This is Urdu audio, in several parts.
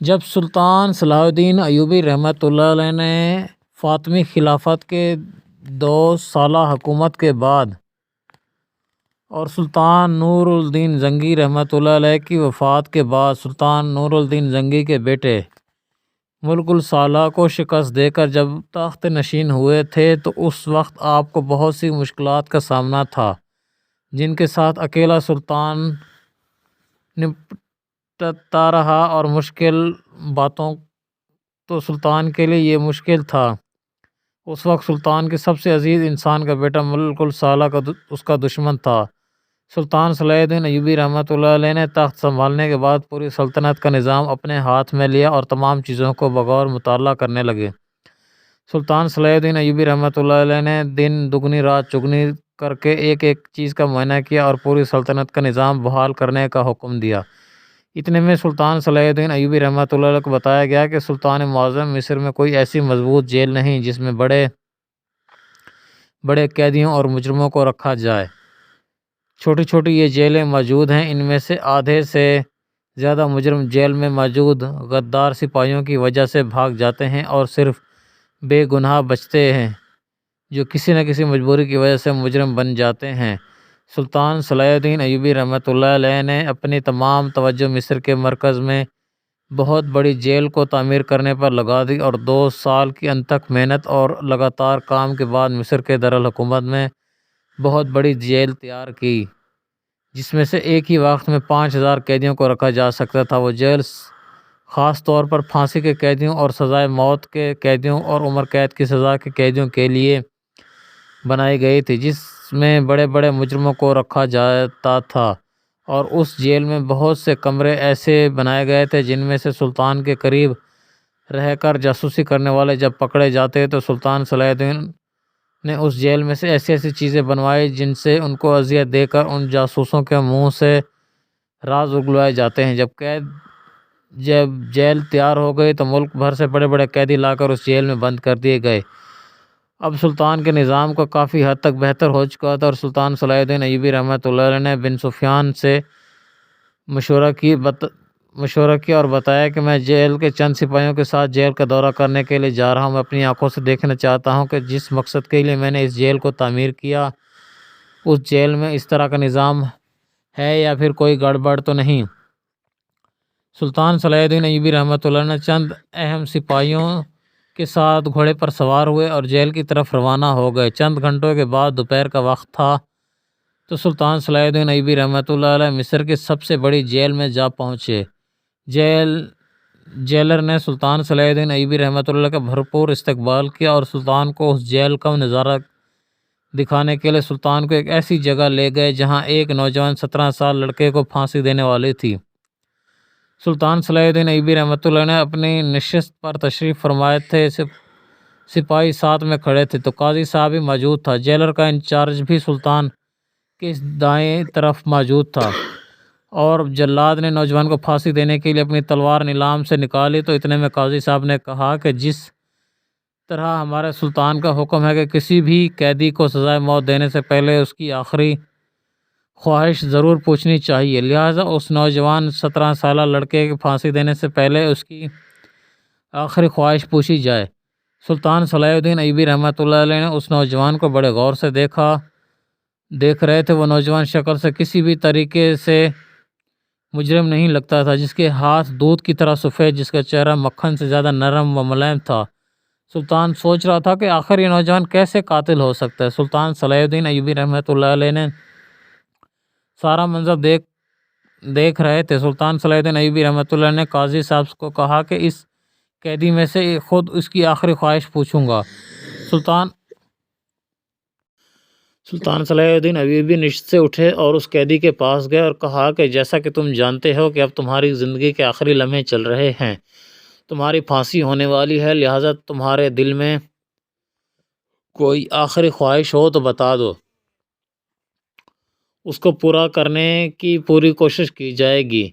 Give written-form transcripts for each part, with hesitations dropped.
جب سلطان صلاح الدین ایوبی رحمۃ اللہ علیہ نے فاطمی خلافت کے 2 سالہ حکومت کے بعد اور سلطان نور الدین زنگی رحمۃ اللہ علیہ کی وفات کے بعد سلطان نور الدین زنگی کے بیٹے ملک الصالح کو شکست دے کر جب تخت نشین ہوئے تھے تو اس وقت آپ کو بہت سی مشکلات کا سامنا تھا، جن کے ساتھ اکیلا سلطان نپٹتا رہا، اور مشکل باتوں تو سلطان کے لیے یہ مشکل تھا۔ اس وقت سلطان کے سب سے عزیز انسان کا بیٹا ملک الصالح اس کا دشمن تھا۔ سلطان صلاح الدین ایوبی رحمۃ اللہ علیہ نے تخت سنبھالنے کے بعد پوری سلطنت کا نظام اپنے ہاتھ میں لیا اور تمام چیزوں کو بغور مطالعہ کرنے لگے۔ سلطان صلاح الدین ایوبی رحمۃ اللہ علیہ نے دن دگنی رات چگنی کر کے ایک ایک چیز کا معائنہ کیا اور پوری سلطنت کا نظام بحال کرنے کا حکم دیا۔ اتنے میں سلطان صلاح الدین ایوبی رحمۃ اللہ علیہ کو بتایا گیا کہ سلطان معظم مصر میں کوئی ایسی مضبوط جیل نہیں جس میں بڑے بڑے قیدیوں اور مجرموں کو رکھا جائے۔ چھوٹی چھوٹی یہ جیلیں موجود ہیں، ان میں سے آدھے سے زیادہ مجرم جیل میں موجود غدار سپاہیوں کی وجہ سے بھاگ جاتے ہیں اور صرف بے گناہ بچتے ہیں جو کسی نہ کسی مجبوری کی وجہ سے مجرم بن جاتے ہیں۔ سلطان صلاح الدین ایوبی رحمۃ اللہ علیہ نے اپنی تمام توجہ مصر کے مرکز میں بہت بڑی جیل کو تعمیر کرنے پر لگا دی اور 2 سال کی انتھک محنت اور لگاتار کام کے بعد مصر کے دارالحکومت میں بہت بڑی جیل تیار کی، جس میں سے ایک ہی وقت میں 5000 قیدیوں کو رکھا جا سکتا تھا۔ وہ جیل خاص طور پر پھانسی کے قیدیوں اور سزائے موت کے قیدیوں اور عمر قید کی سزا کے قیدیوں کے لیے بنائی گئی تھی، جس میں بڑے بڑے مجرموں کو رکھا جاتا تھا، اور اس جیل میں بہت سے کمرے ایسے بنائے گئے تھے جن میں سے سلطان کے قریب رہ کر جاسوسی کرنے والے جب پکڑے جاتے تو سلطان صلاح الدین نے اس جیل میں سے ایسی ایسی چیزیں بنوائی جن سے ان کو اذیت دے کر ان جاسوسوں کے منہ سے راز اگلوائے جاتے ہیں۔ جب جیل تیار ہو گئی تو ملک بھر سے بڑے بڑے قیدی لا کر اس جیل میں بند کر دیے گئے۔ اب سلطان کے نظام کو کافی حد تک بہتر ہو چکا تھا، اور سلطان صلاح الدین ایوبی رحمۃ اللہ علیہ نے بن سفیان سے مشورہ کیا اور بتایا کہ میں جیل کے چند سپاہیوں کے ساتھ جیل کا دورہ کرنے کے لیے جا رہا ہوں۔ میں اپنی آنکھوں سے دیکھنا چاہتا ہوں کہ جس مقصد کے لیے میں نے اس جیل کو تعمیر کیا اس جیل میں اس طرح کا نظام ہے یا پھر کوئی گڑبڑ تو نہیں۔ سلطان صلاح الدین ایوبی رحمۃ اللہ نے چند اہم سپاہیوں کے ساتھ گھوڑے پر سوار ہوئے اور جیل کی طرف روانہ ہو گئے۔ چند گھنٹوں کے بعد دوپہر کا وقت تھا تو سلطان صلاح الدین ایوبی رحمۃ اللہ علیہ مصر کی سب سے بڑی جیل میں جا پہنچے۔ جیلر نے سلطان صلاح الدین ایوبی رحمۃ اللہ کا بھرپور استقبال کیا اور سلطان کو اس جیل کا نظارہ دکھانے کے لیے سلطان کو ایک ایسی جگہ لے گئے جہاں ایک نوجوان 17 سال لڑکے کو پھانسی دینے والی تھی۔ سلطان صلاح الدین ایوبی رحمۃ اللہ نے اپنی نشست پر تشریف فرمائے تھے، سپاہی ساتھ میں کھڑے تھے تو قاضی صاحب بھی موجود تھا۔ جیلر کا انچارج بھی سلطان کے دائیں طرف موجود تھا، اور جلاد نے نوجوان کو پھانسی دینے کے لیے اپنی تلوار نیلام سے نکالی تو اتنے میں قاضی صاحب نے کہا کہ جس طرح ہمارے سلطان کا حکم ہے کہ کسی بھی قیدی کو سزائے موت دینے سے پہلے اس کی آخری خواہش ضرور پوچھنی چاہیے، لہٰذا اس نوجوان 17 سالہ لڑکے کی پھانسی دینے سے پہلے اس کی آخری خواہش پوچھی جائے۔ سلطان صلاح الدین ایوبی رحمۃ اللہ علیہ نے اس نوجوان کو بڑے غور سے دیکھ رہے تھے۔ وہ نوجوان شکل سے کسی بھی طریقے سے مجرم نہیں لگتا تھا، جس کے ہاتھ دودھ کی طرح سفید، جس کا چہرہ مکھن سے زیادہ نرم و ملائم تھا۔ سلطان سوچ رہا تھا کہ آخر یہ نوجوان کیسے قاتل ہو سکتا ہے۔ سلطان صلاح الدین ایوبی رحمۃ اللہ علیہ نے سارا منظر دیکھ رہے تھے۔ سلطان صلاح الدین ایوبی رحمۃ اللہ نے قاضی صاحب کو کہا کہ اس قیدی میں سے خود اس کی آخری خواہش پوچھوں گا۔ سلطان صلاح الدین ایوبی نشست سے اٹھے اور اس قیدی کے پاس گئے اور کہا کہ جیسا کہ تم جانتے ہو کہ اب تمہاری زندگی کے آخری لمحے چل رہے ہیں، تمہاری پھانسی ہونے والی ہے، لہٰذا تمہارے دل میں کوئی آخری خواہش ہو تو بتا دو، اس کو پورا کرنے کی پوری کوشش کی جائے گی۔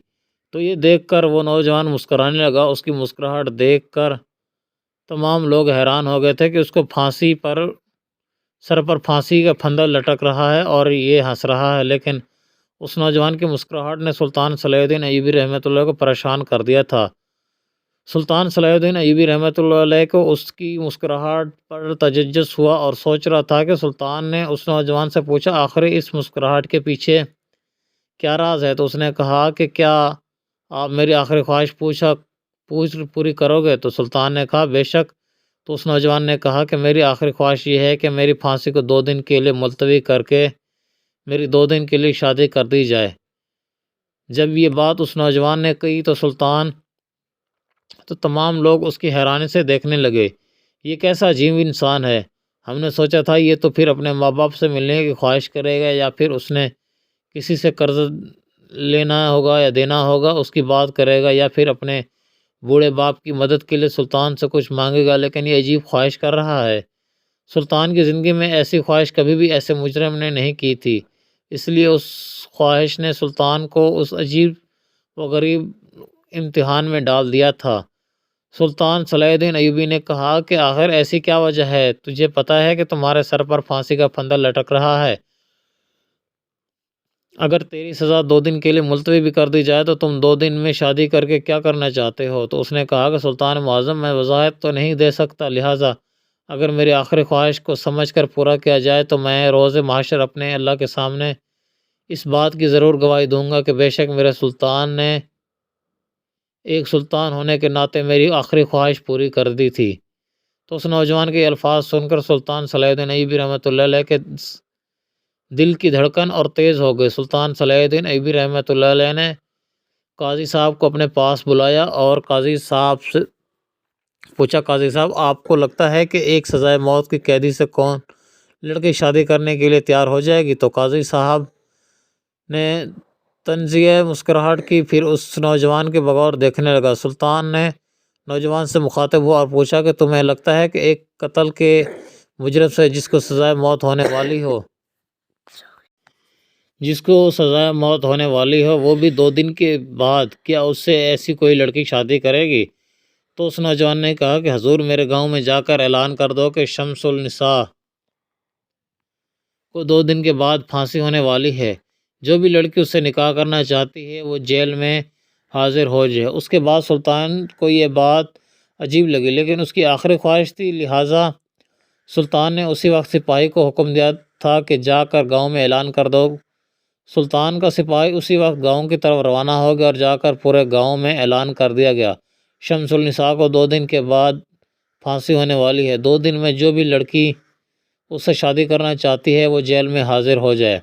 تو یہ دیکھ کر وہ نوجوان مسکرانے لگا۔ اس کی مسکراہٹ دیکھ کر تمام لوگ حیران ہو گئے تھے کہ اس کو سر پر پھانسی کا پھندا لٹک رہا ہے اور یہ ہنس رہا ہے، لیکن اس نوجوان کی مسکراہٹ نے سلطان صلاح الدین ایوبی رحمۃ اللہ کو پریشان کر دیا تھا۔ سلطان صلاح الدین ایوبی رحمۃ اللہ علیہ کو اس کی مسکراہٹ پر تجسس ہوا اور سوچ رہا تھا کہ سلطان نے اس نوجوان سے پوچھا آخر اس مسکراہٹ کے پیچھے کیا راز ہے؟ تو اس نے کہا کہ کیا آپ میری آخری خواہش پوری کرو گے؟ تو سلطان نے کہا بے شک۔ تو اس نوجوان نے کہا کہ میری آخری خواہش یہ ہے کہ میری پھانسی کو 2 دن کے لیے ملتوی کر کے میری 2 دن کے لیے شادی کر دی جائے۔ جب یہ بات اس نوجوان نے کہی تو تمام لوگ اس کی حیرانی سے دیکھنے لگے۔ یہ کیسا عجیب انسان ہے؟ ہم نے سوچا تھا یہ تو پھر اپنے ماں باپ سے ملنے کی خواہش کرے گا، یا پھر اس نے کسی سے قرض لینا ہوگا یا دینا ہوگا اس کی بات کرے گا، یا پھر اپنے بوڑھے باپ کی مدد کے لیے سلطان سے کچھ مانگے گا، لیکن یہ عجیب خواہش کر رہا ہے۔ سلطان کی زندگی میں ایسی خواہش کبھی بھی ایسے مجرم نے نہیں کی تھی، اس لیے اس خواہش نے سلطان کو اس عجیب و غریب امتحان میں ڈال دیا تھا۔ سلطان صلاح الدین ایوبی نے کہا کہ آخر ایسی کیا وجہ ہے؟ تجھے پتہ ہے کہ تمہارے سر پر پھانسی کا پھندا لٹک رہا ہے۔ اگر تیری سزا 2 دن کے لیے ملتوی بھی کر دی جائے تو تم 2 دن میں شادی کر کے کیا کرنا چاہتے ہو؟ تو اس نے کہا کہ سلطان معظم میں وضاحت تو نہیں دے سکتا، لہٰذا اگر میری آخری خواہش کو سمجھ کر پورا کیا جائے تو میں روز محشر اپنے اللہ کے سامنے اس بات کی ضرور گواہی دوں گا کہ بے شک میرے سلطان نے ایک سلطان ہونے کے ناطے میری آخری خواہش پوری کر دی تھی۔ تو اس نوجوان کے الفاظ سن کر سلطان صلاح الدین ایوبی رحمۃ اللہ علیہ کے دل کی دھڑکن اور تیز ہو گئی۔ سلطان صلاح الدین ایوبی رحمۃ اللہ علیہ نے قاضی صاحب کو اپنے پاس بلایا اور قاضی صاحب سے پوچھا، قاضی صاحب آپ کو لگتا ہے کہ ایک سزائے موت کی قیدی سے کون لڑکی شادی کرنے کے لیے تیار ہو جائے گی؟ تو قاضی صاحب نے تنزیہ مسکراہٹ کی، پھر اس نوجوان کے بغور دیکھنے لگا۔ سلطان نے نوجوان سے مخاطب ہوا اور پوچھا کہ تمہیں لگتا ہے کہ ایک قتل کے مجرم سے جس کو سزائے موت ہونے والی ہو وہ بھی 2 دن کے بعد کیا اس سے ایسی کوئی لڑکی شادی کرے گی؟ تو اس نوجوان نے کہا کہ حضور میرے گاؤں میں جا کر اعلان کر دو کہ شمس النساء کو 2 دن کے بعد پھانسی ہونے والی ہے، جو بھی لڑکی اس سے نکاح کرنا چاہتی ہے وہ جیل میں حاضر ہو جائے۔ اس کے بعد سلطان کو یہ بات عجیب لگی، لیکن اس کی آخری خواہش تھی، لہٰذا سلطان نے اسی وقت سپاہی کو حکم دیا تھا کہ جا کر گاؤں میں اعلان کر دو۔ سلطان کا سپاہی اسی وقت گاؤں کی طرف روانہ ہو گیا اور جا کر پورے گاؤں میں اعلان کر دیا گیا، شمس النساء کو 2 دن کے بعد پھانسی ہونے والی ہے، 2 دن میں جو بھی لڑکی اس سے شادی کرنا چاہتی ہے وہ جیل میں حاضر ہو جائے۔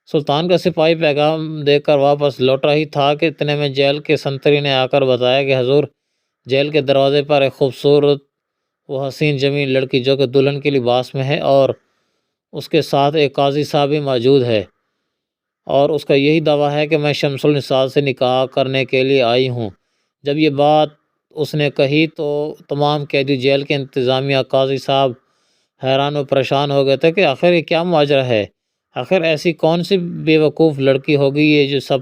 سلطان کا سپاہی پیغام دے کر واپس لوٹا ہی تھا کہ اتنے میں جیل کے سنتری نے آ کر بتایا کہ حضور جیل کے دروازے پر ایک خوبصورت و حسین جمیل لڑکی جو کہ دلہن کے لباس میں ہے اور اس کے ساتھ ایک قاضی صاحب بھی موجود ہے، اور اس کا یہی دعویٰ ہے کہ میں شمس النساء سے نکاح کرنے کے لیے آئی ہوں۔ جب یہ بات اس نے کہی تو تمام قیدی جیل کے انتظامیہ قاضی صاحب حیران و پریشان ہو گئے تھے کہ آخر یہ کیا ماجرا ہے، آخر ایسی کون سی بے وقوف لڑکی ہوگی یہ جو سب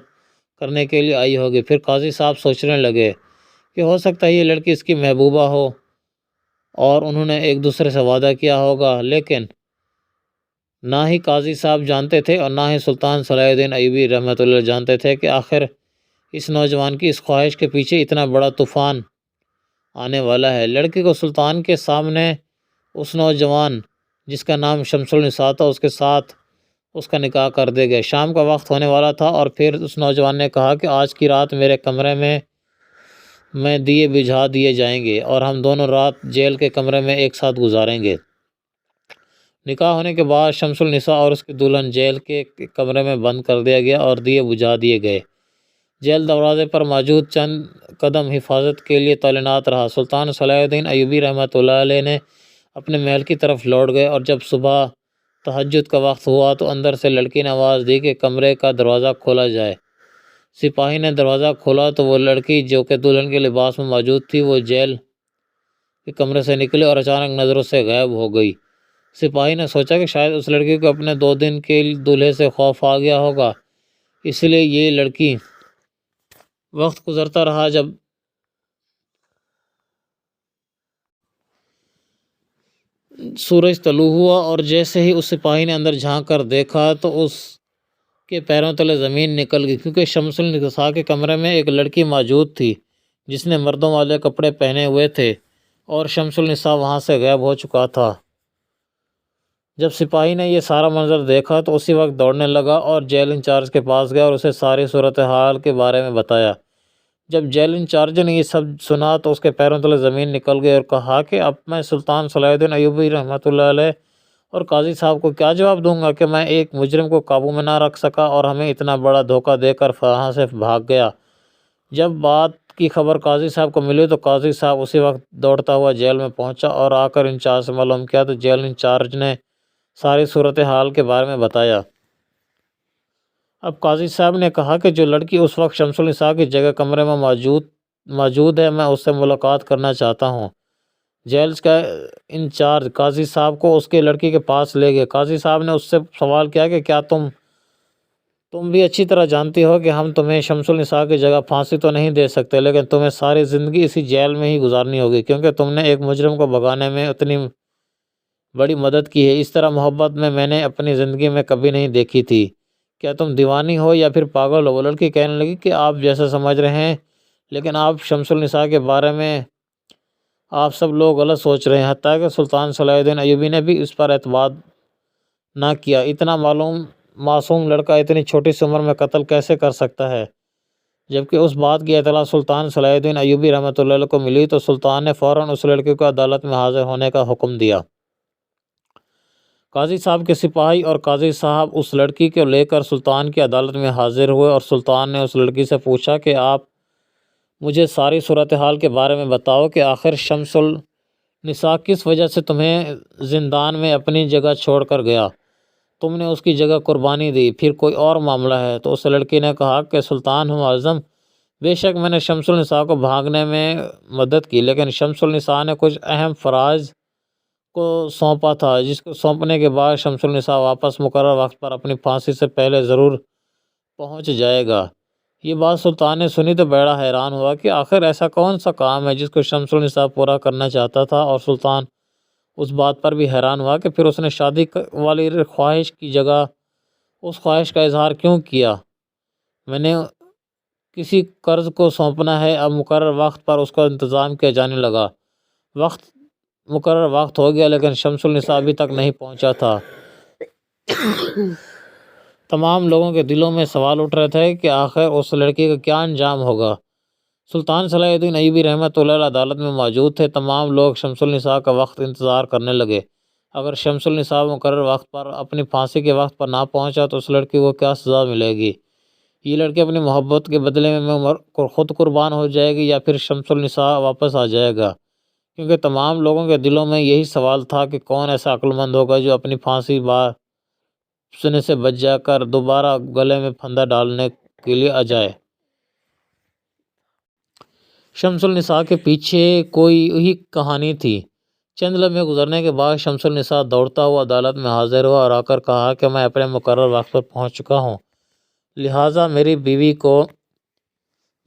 کرنے کے لیے آئی ہوگی۔ پھر قاضی صاحب سوچنے لگے کہ ہو سکتا ہے یہ لڑکی اس کی محبوبہ ہو اور انہوں نے ایک دوسرے سے وعدہ کیا ہوگا، لیکن نہ ہی قاضی صاحب جانتے تھے اور نہ ہی سلطان صلاح الدین ایوبی رحمۃ اللہ جانتے تھے کہ آخر اس نوجوان کی اس خواہش کے پیچھے اتنا بڑا طوفان آنے والا ہے۔ لڑکی کو سلطان کے سامنے اس نوجوان جس کا نام شمس النساء تھا اس کے ساتھ اس کا نکاح کر دے گئے۔ شام کا وقت ہونے والا تھا اور پھر اس نوجوان نے کہا کہ آج کی رات میرے کمرے میں دیے بجھا دیے جائیں گے اور ہم دونوں رات جیل کے کمرے میں ایک ساتھ گزاریں گے۔ نکاح ہونے کے بعد شمس النساء اور اس کی دلہن جیل کے کمرے میں بند کر دیا گیا اور دیے بجھا دیے گئے۔ جیل دروازے پر موجود چند قدم حفاظت کے لیے تعینات رہا۔ سلطان صلاح الدین ایوبی رحمۃ اللہ علیہ نے اپنے محل کی طرف لوٹ گئے اور جب صبح تہجد کا وقت ہوا تو اندر سے لڑکی نے آواز دی کہ کمرے کا دروازہ کھولا جائے۔ سپاہی نے دروازہ کھولا تو وہ لڑکی جو کہ دلہن کے لباس میں موجود تھی وہ جیل کے کمرے سے نکلی اور اچانک نظروں سے غائب ہو گئی۔ سپاہی نے سوچا کہ شاید اس لڑکی کو اپنے 2 دن کے دولہے سے خوف آ گیا ہوگا، اس لیے یہ لڑکی وقت گزرتا رہا۔ جب سورج طلوع ہوا اور جیسے ہی اس سپاہی نے اندر جھانک کر دیکھا تو اس کے پیروں تلے زمین نکل گئی، کیونکہ شمس النساء کے کمرے میں ایک لڑکی موجود تھی جس نے مردوں والے کپڑے پہنے ہوئے تھے، اور شمس النساء وہاں سے غائب ہو چکا تھا۔ جب سپاہی نے یہ سارا منظر دیکھا تو اسی وقت دوڑنے لگا اور جیل انچارج کے پاس گیا اور اسے ساری صورتحال کے بارے میں بتایا۔ جب جیل انچارج نے یہ سب سنا تو اس کے پیروں تلے زمین نکل گئی اور کہا کہ اب میں سلطان صلاح الدین ایوبی رحمۃ اللہ علیہ اور قاضی صاحب کو کیا جواب دوں گا کہ میں ایک مجرم کو قابو میں نہ رکھ سکا اور ہمیں اتنا بڑا دھوکہ دے کر وہاں سے بھاگ گیا۔ جب بات کی خبر قاضی صاحب کو ملی تو قاضی صاحب اسی وقت دوڑتا ہوا جیل میں پہنچا اور آ کر انچارج سے معلوم کیا تو جیل انچارج نے ساری صورتحال کے بارے میں بتایا۔ اب قاضی صاحب نے کہا کہ جو لڑکی اس وقت شمس النساء کی جگہ کمرے میں موجود ہے، میں اس سے ملاقات کرنا چاہتا ہوں۔ جیل کا انچارج قاضی صاحب کو اس کی لڑکی کے پاس لے گئے۔ قاضی صاحب نے اس سے سوال کیا کہ کیا تم بھی اچھی طرح جانتی ہو کہ ہم تمہیں شمس النساء کی جگہ پھانسی تو نہیں دے سکتے، لیکن تمہیں ساری زندگی اسی جیل میں ہی گزارنی ہوگی، کیونکہ تم نے ایک مجرم کو بھگانے میں اتنی بڑی مدد کی ہے۔ اس طرح محبت میں نے اپنی زندگی میں کبھی نہیں دیکھی تھی۔ کیا تم دیوانی ہو یا پھر پاگل ہو؟ وہ لڑکی کہنے لگی کہ آپ جیسا سمجھ رہے ہیں، لیکن آپ شمس النساء کے بارے میں آپ سب لوگ غلط سوچ رہے ہیں۔ حتیٰ کہ سلطان صلاح الدین ایوبی نے بھی اس پر اعتماد نہ کیا۔ اتنا معصوم لڑکا اتنی چھوٹی سی عمر میں قتل کیسے کر سکتا ہے؟ جبکہ اس بات کی اطلاع سلطان صلاح الدین ایوبی رحمۃ اللہ علیہ کو ملی تو سلطان نے فوراً اس لڑکے کو عدالت میں حاضر ہونے کا حکم دیا۔ قاضی صاحب کے سپاہی اور قاضی صاحب اس لڑکی کو لے کر سلطان کی عدالت میں حاضر ہوئے اور سلطان نے اس لڑکی سے پوچھا کہ آپ مجھے ساری صورتحال کے بارے میں بتاؤ کہ آخر شمس النساء کس وجہ سے تمہیں زندان میں اپنی جگہ چھوڑ کر گیا؟ تم نے اس کی جگہ قربانی دی، پھر کوئی اور معاملہ ہے؟ تو اس لڑکی نے کہا کہ سلطان معظم، بے شک میں نے شمس النساء کو بھاگنے میں مدد کی، لیکن شمس النساء نے کچھ اہم فرائض کو سونپا تھا، جس کو سونپنے کے بعد شمس النساء واپس مقرر وقت پر اپنی پھانسی سے پہلے ضرور پہنچ جائے گا۔ یہ بات سلطان نے سنی تو بڑا حیران ہوا کہ آخر ایسا کون سا کام ہے جس کو شمس النساء پورا کرنا چاہتا تھا، اور سلطان اس بات پر بھی حیران ہوا کہ پھر اس نے شادی والی خواہش کی جگہ اس خواہش کا اظہار کیوں کیا۔ میں نے کسی قرض کو سونپنا ہے، اب مقرر وقت پر اس کا انتظام کیا جانے لگا۔ مقرر وقت ہو گیا لیکن شمس النساء ابھی تک نہیں پہنچا تھا۔ تمام لوگوں کے دلوں میں سوال اٹھ رہے تھے کہ آخر اس لڑکی کا کیا انجام ہوگا۔ سلطان صلاح الدین ایوبی رحمۃ اللہ علیہ عدالت میں موجود تھے۔ تمام لوگ شمس النساء کا وقت انتظار کرنے لگے۔ اگر شمس النساء مقرر وقت پر اپنی پھانسی کے وقت پر نہ پہنچا تو اس لڑکی کو کیا سزا ملے گی؟ یہ لڑکی اپنی محبت کے بدلے میں خود قربان ہو جائے گی یا پھر شمس النساء واپس آ جائے گا؟ کیونکہ تمام لوگوں کے دلوں میں یہی سوال تھا کہ کون ایسا عقل مند ہوگا جو اپنی پھانسی سنے سے بچ جا کر دوبارہ گلے میں پھندا ڈالنے کے لیے آ جائے۔ شمس النساء کے پیچھے کوئی ہی کہانی تھی۔ چند لمحے گزرنے کے بعد شمس النساء دوڑتا ہوا عدالت میں حاضر ہوا اور آ کر کہا کہ میں اپنے مقرر وقت پر پہنچ چکا ہوں، لہٰذا میری بیوی کو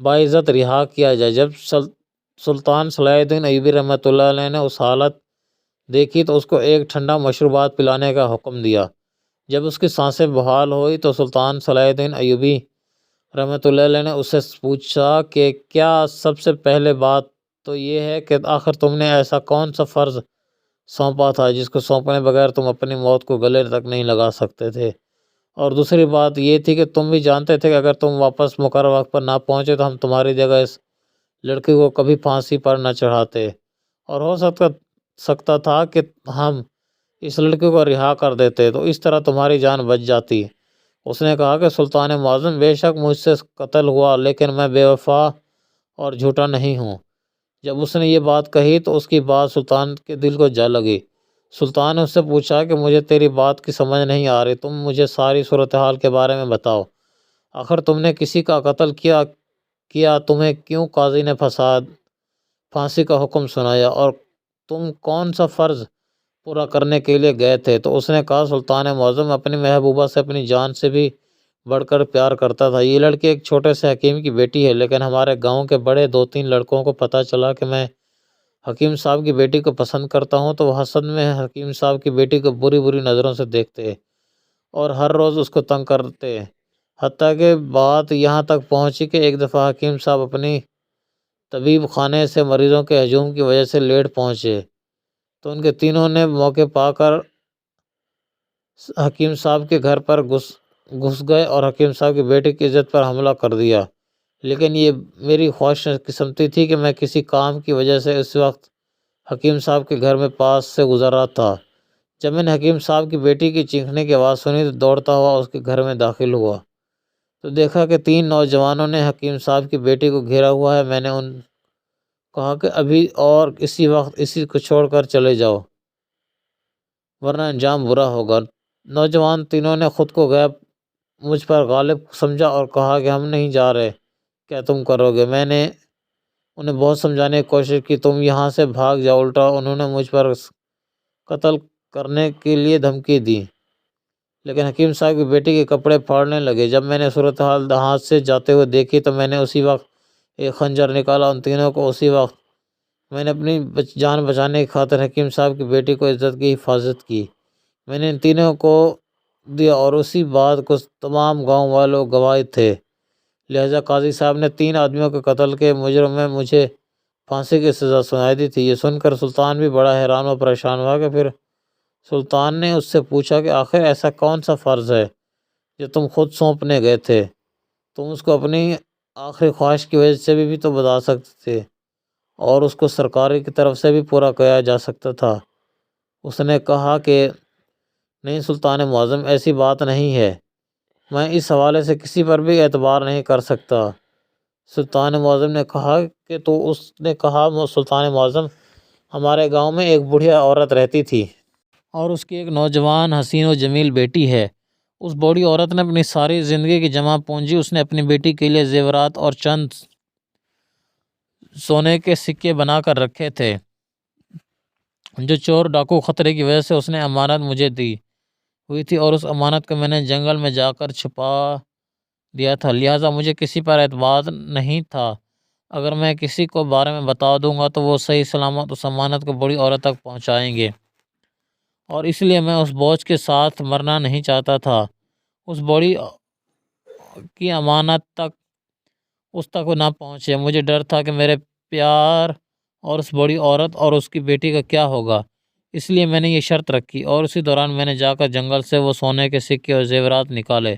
باعزت رہا کیا جائے۔ جب سلطان صلاح الدین ایوبی رحمۃ اللہ علیہ نے اس حالت دیکھی تو اس کو ایک ٹھنڈا مشروبات پلانے کا حکم دیا۔ جب اس کی سانسیں بحال ہوئی تو سلطان صلاح الدین ایوبی رحمۃ اللہ علیہ نے اس سے پوچھا کہ کیا سب سے پہلے بات تو یہ ہے کہ آخر تم نے ایسا کون سا فرض سونپا تھا جس کو سونپنے بغیر تم اپنی موت کو گلے تک نہیں لگا سکتے تھے؟ اور دوسری بات یہ تھی کہ تم بھی جانتے تھے کہ اگر تم واپس مقرر وقت پر نہ پہنچے تو ہم تمہاری جگہ اس لڑکی کو کبھی پھانسی پر نہ چڑھاتے، اور ہو سکتا تھا کہ ہم اس لڑکی کو رہا کر دیتے تو اس طرح تمہاری جان بچ جاتی۔ اس نے کہا کہ سلطان معظم، بے شک مجھ سے قتل ہوا لیکن میں بے وفا اور جھوٹا نہیں ہوں۔ جب اس نے یہ بات کہی تو اس کی بات سلطان کے دل کو جا لگی۔ سلطان نے اس سے پوچھا کہ مجھے تیری بات کی سمجھ نہیں آ رہی، تم مجھے ساری صورتحال کے بارے میں بتاؤ۔ آخر تم نے کسی کا قتل کیا تمہیں کیوں قاضی نے پھانسی کا حکم سنایا، اور تم کون سا فرض پورا کرنے کے لیے گئے تھے؟ تو اس نے کہا سلطان معظم اپنی محبوبہ سے اپنی جان سے بھی بڑھ کر پیار کرتا تھا۔ یہ لڑکی ایک چھوٹے سے حکیم کی بیٹی ہے، لیکن ہمارے گاؤں کے بڑے 2-3 لڑکوں کو پتہ چلا کہ میں حکیم صاحب کی بیٹی کو پسند کرتا ہوں تو وہ حسد میں حکیم صاحب کی بیٹی کو بری بری نظروں سے دیکھتے اور ہر روز اس کو تنگ کرتے، حتیٰ کہ بات یہاں تک پہنچی کہ ایک دفعہ حکیم صاحب اپنی طبیب خانے سے مریضوں کے ہجوم کی وجہ سے لیٹ پہنچے تو ان کے تینوں نے موقع پا کر حکیم صاحب کے گھر پر گھس گئے اور حکیم صاحب کی بیٹی کی عزت پر حملہ کر دیا، لیکن یہ میری خوش قسمتی تھی کہ میں کسی کام کی وجہ سے اس وقت حکیم صاحب کے گھر میں پاس سے گزر رہا تھا۔ جب میں نے حکیم صاحب کی بیٹی کی چیخنے کی آواز سنی تو دوڑتا ہوا اس کے گھر میں داخل ہوا تو دیکھا کہ 3 نوجوانوں نے حکیم صاحب کی بیٹی کو گھیرا ہوا ہے۔ میں نے ان کہا کہ ابھی اور اسی وقت اسی کو چھوڑ کر چلے جاؤ ورنہ انجام برا ہوگا۔ نوجوان تینوں نے خود کو مجھ پر غالب سمجھا اور کہا کہ ہم نہیں جا رہے، کیا تم کرو گے؟ میں نے انہیں بہت سمجھانے کی کوشش کی، تم یہاں سے بھاگ جاؤ۔ الٹا انہوں نے مجھ پر قتل کرنے کے لیے دھمکی دی، لیکن حکیم صاحب کی بیٹی کے کپڑے پھاڑنے لگے۔ جب میں نے صورتحال ہاتھ سے جاتے ہوئے دیکھی تو میں نے اسی وقت ایک خنجر نکالا۔ ان تینوں کو اسی وقت میں نے اپنی جان بچانے کی خاطر حکیم صاحب کی بیٹی کو عزت کی حفاظت کی۔ میں نے ان تینوں کو دیا اور اسی بات کو تمام گاؤں والوں گواہ تھے، لہذا قاضی صاحب نے 3 آدمیوں کے قتل کے مجرم میں مجھے پھانسی کی سزا سنائی دی تھی۔ یہ سن کر سلطان بھی بڑا حیران و پریشان ہوا کہ پھر سلطان نے اس سے پوچھا کہ آخر ایسا کون سا فرض ہے جو تم خود سونپنے گئے تھے؟ تم اس کو اپنی آخری خواہش کی وجہ سے بھی تو بتا سکتے تھے اور اس کو سرکاری کی طرف سے بھی پورا کیا جا سکتا تھا۔ اس نے کہا کہ نہیں سلطان معظم، ایسی بات نہیں ہے، میں اس حوالے سے کسی پر بھی اعتبار نہیں کر سکتا۔ سلطان معظم نے کہا کہ اس نے کہا سلطان معظم، ہمارے گاؤں میں ایک بڑھیا عورت رہتی تھی اور اس کی ایک نوجوان حسین و جمیل بیٹی ہے۔ اس بوڑھی عورت نے اپنی ساری زندگی کی جمع پونجی اس نے اپنی بیٹی کے لیے زیورات اور چند سونے کے سکے بنا کر رکھے تھے جو چور ڈاکو خطرے کی وجہ سے اس نے امانت مجھے دی ہوئی تھی، اور اس امانت کو میں نے جنگل میں جا کر چھپا دیا تھا، لہٰذا مجھے کسی پر اعتماد نہیں تھا۔ اگر میں کسی کو بارے میں بتا دوں گا تو وہ صحیح سلامت اس امانت کو بڑی عورت تک پہنچائیں گے، اور اس لیے میں اس بوجھ کے ساتھ مرنا نہیں چاہتا تھا۔ اس بوڑھی کی امانت اس تک نہ پہنچے۔ مجھے ڈر تھا کہ میرے پیار اور اس بڑی عورت اور اس کی بیٹی کا کیا ہوگا، اس لیے میں نے یہ شرط رکھی، اور اسی دوران میں نے جا کر جنگل سے وہ سونے کے سکے اور زیورات نکالے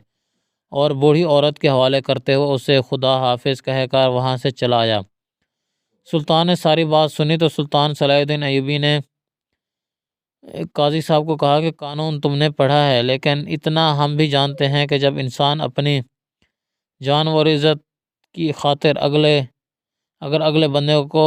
اور بوڑھی عورت کے حوالے کرتے ہوئے اسے خدا حافظ کہہ کر وہاں سے چلا آیا۔ سلطان نے ساری بات سنی تو سلطان صلاح الدین ایوبی نے قاضی صاحب کو کہا کہ قانون تم نے پڑھا ہے، لیکن اتنا ہم بھی جانتے ہیں کہ جب انسان اپنی جان اور عزت کی خاطر اگر اگلے بندے کو